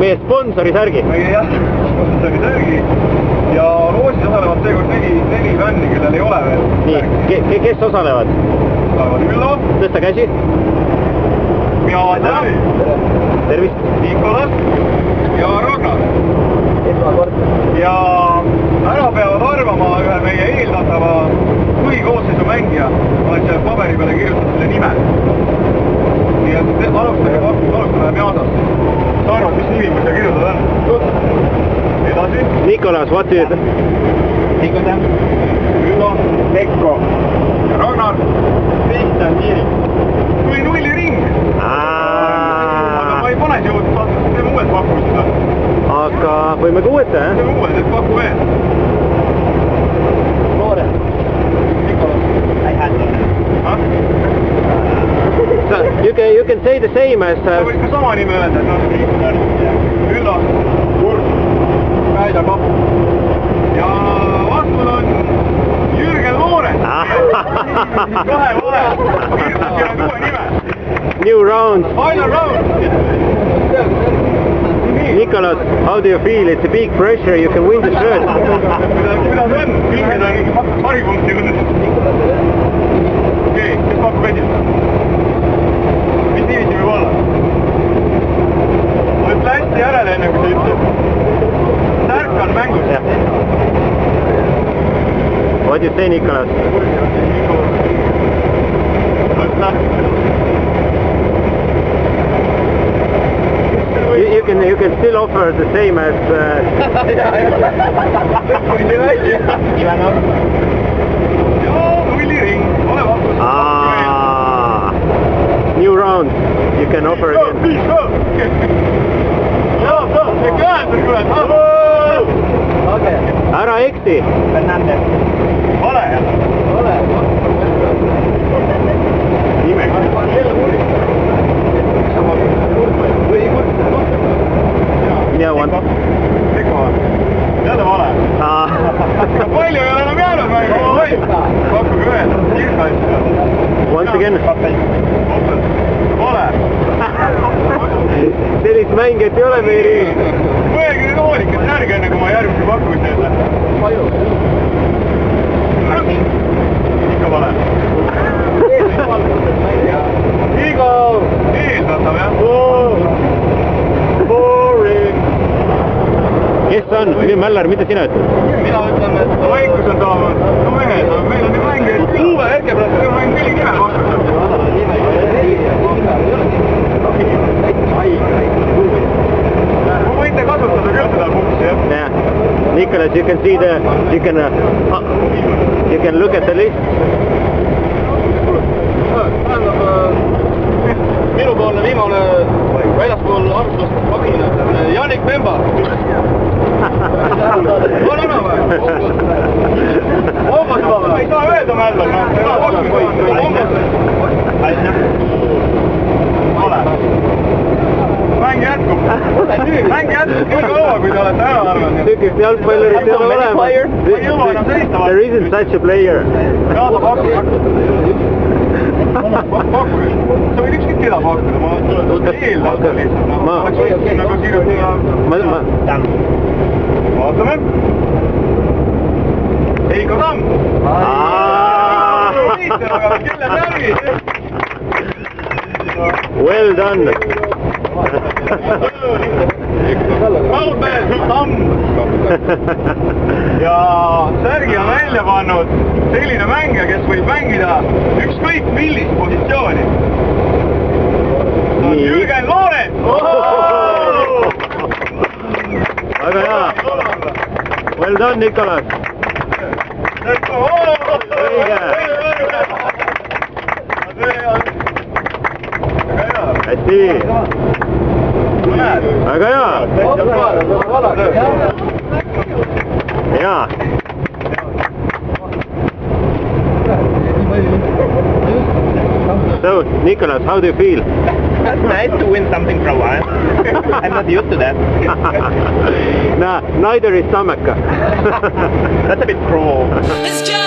meie sponsori särgi. meie jah, sponsori särgi. Ja Rootsis osalevad seekord neli fänni, kellel ei ole veel. Nii, kes osalevad? Osalevad Üllo. Tõsta käsi. Pjada. Tervist. Nikolas. Ja Ragnar. Ja ära peavad arvama ühe meie eeldatava põhikoosseisu mängija. Ma olen selle paberi peale kirjutanud selle nime. Nii et alustame Pjadast. Sa arvad, mis nimi kui sa kirjutad on? Edasi. Nikolas, what do you think? Nikolas. Üllo. Pekko. Ja Ragnar. Kristjan Tiirik. Tuli nulli ring. Aga ma ei pane siia uued, teeme uued pakkumised. Aga võime ka uued, jah? Teeme uued, et paku veel. Noore. Nikolas. I had one. You can say the same as... Sa võid ka sama nime öelda, et on Kristjan, Üllo, Kurt, Päida Kapp. Ja vastul on Jürgen Loore. Kahe vale. Kirjutas siia uue nime. New round. Final round. Nicolas, how do you feel? It's a big pressure, you can win the shirt. Kuidas on? Pinges on paripunkti õnnes. Okei, kes pakub esimest? Mis niiviisi võib olla? Mõtle hästi järele enne, kui sa ütled. Särk on mängus. What do you say, Nicolas? You can still offer the same as... New round. You can offer again. Ära eksi! Fernandez. Ole jah! Ole! Nimega. Mina one. Jälle vale. Palju ei ole enam jäänud mängu. Pakkuge ühe. Once again. Vale. Sellist mängijat ei ole meie riigis. Mõelge nüüd hoolikat järgi enne, kui ma järgmise pakkumist ütlen. Palju. Ikka vale. Igo! Eeldatav jah. Boring. Kes on? Mällar, mida sina ütled? Mina ütlen, et vaikus on taamas. No mehed, meil on ju mängijad. Uue hetke pärast on mäng 4 nime pakkuda. Ma võite kasutada küll seda punksi, jah? Yeah. Nicolas, you can see the... You can look at the list. Minupoolne viimane väljaspool arvustust pakkumine. Jannik Memba. On ära või? Ombas juba või? Ei saa öelda mällu. Ole. Mäng jätkub. Mäng jätkub nii kaua, kui te olete ära arvanud. Sükist jalgpallerit ei ole olema. There isn't such a player. Kaada pakkuda. Pakkuda. Sa võid ükskõik keda pakkuda. Ma eeldan lihtsalt. Ma oleks võinud nagu kirjutada. Vaatame. Heiko Tamm. Aga kelle särgi? Well done. Raudmäe Tamm. Ja särgi on välja pannud selline mängija, kes võib mängida ükskõik millist positsiooni. Jürgen Loore! Väga hea. Well done, Nicolas. Hästi. Väga hea. Hea. So, Nicolas, how do you feel? That's nice to win something for a while. I'm not used to that. Nah, neither is Tammeka. That's a bit cruel. It's just